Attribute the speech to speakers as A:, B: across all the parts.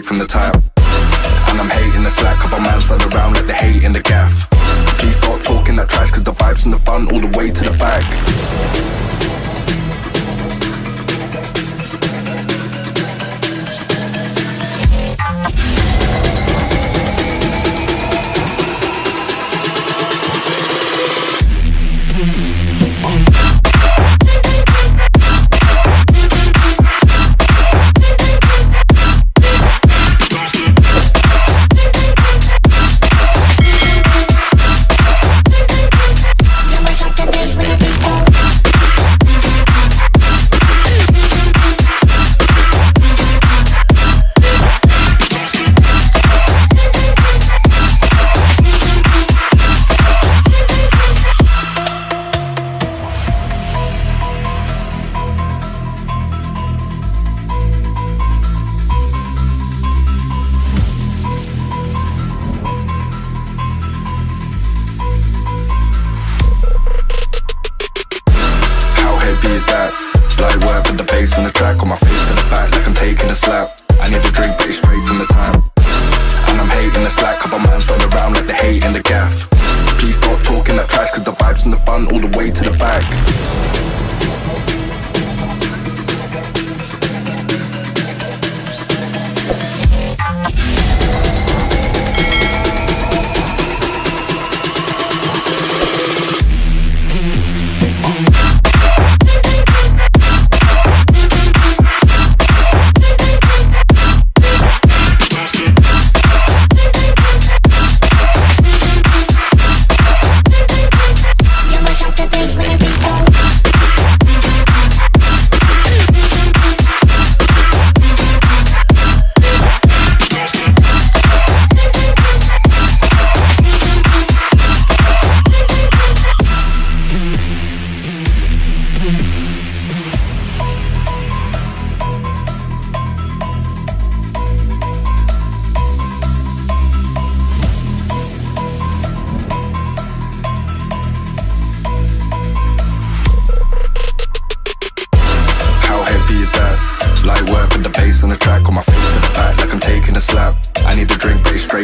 A: From the tap, and I'm hating the slack. Couple man stand around like they hate in the gaff. Please stop talking that trash, cause the vibes and the fun all the way to the back.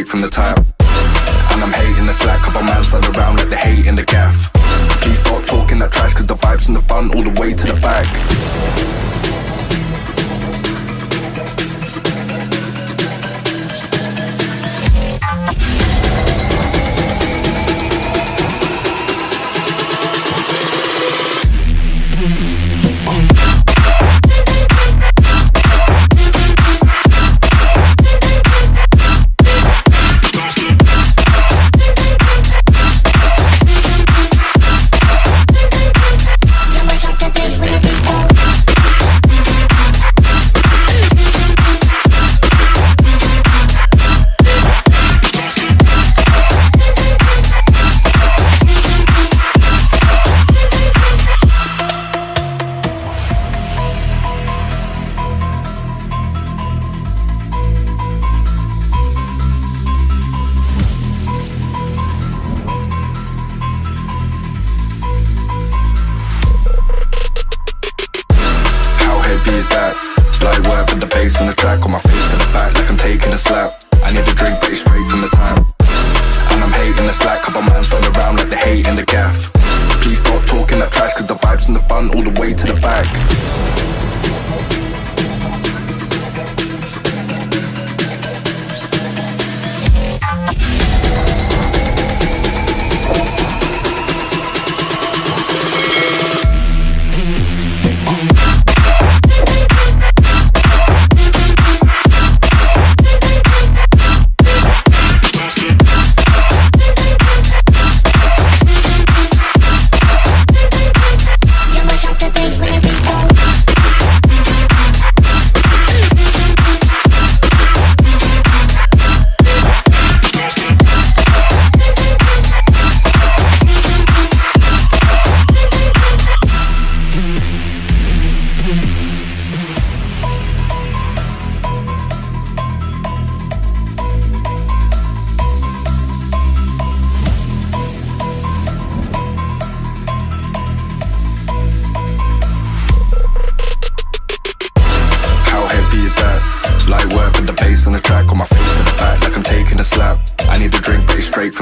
A: From the tap, and I'm hating the slack. Couple man stand around like they hate in the gaff. Please stop talking that trash, cause the vibes and the fun all the way to the back. back on my face to the back like I'm taking a slap. I need a drink, but it's straight from the tap. And I'm hating the slack, couple man stand around like they hate in the gaff. Please stop talking that trash, cause the vibes and the fun all the way to the back.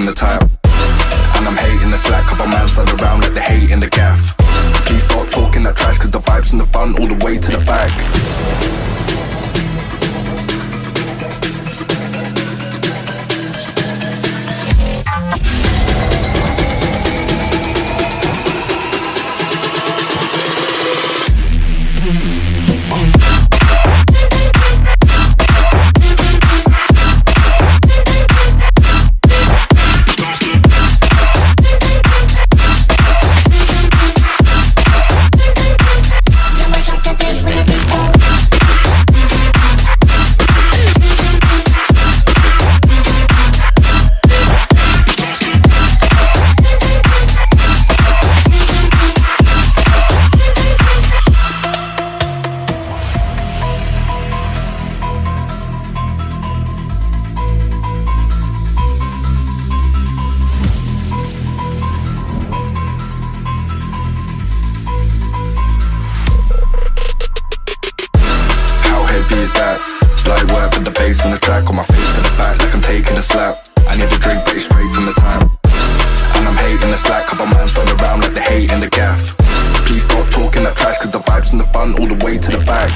A: from the tap. And I'm hating the slack, couple man stand around like they hate in the gaff. Please stop talking that trash, cause the vibes and the fun all the way to the back. Is that light work with the bass on the track, on my face to the back like I'm taking a slap. I need a drink but it's straight from the tap. And I'm hating the slack, couple man stand around like they hate in the gaff. Please stop talking that trash, cause the vibes and the fun all the way to the back.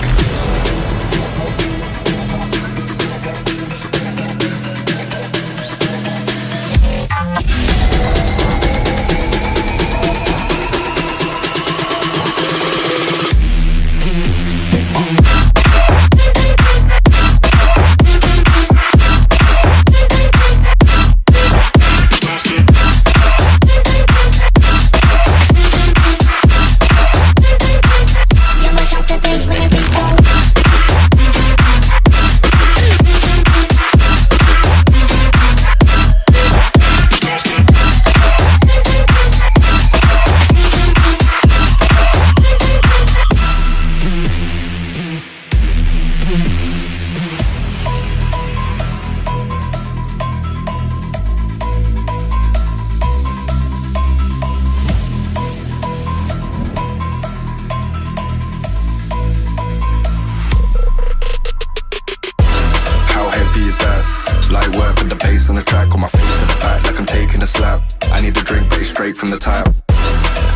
A: Is that light work with the bass on the track, on my face to the back like I'm taking a slap. I need a drink but it's straight from the tap.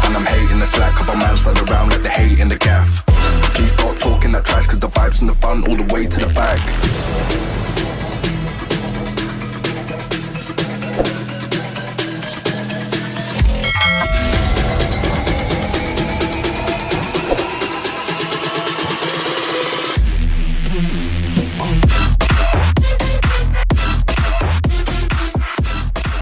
A: And I'm hating the slack, couple man stand around like they hate in the gaff. Please stop talking that trash, cause the vibes and the fun all the way to the back.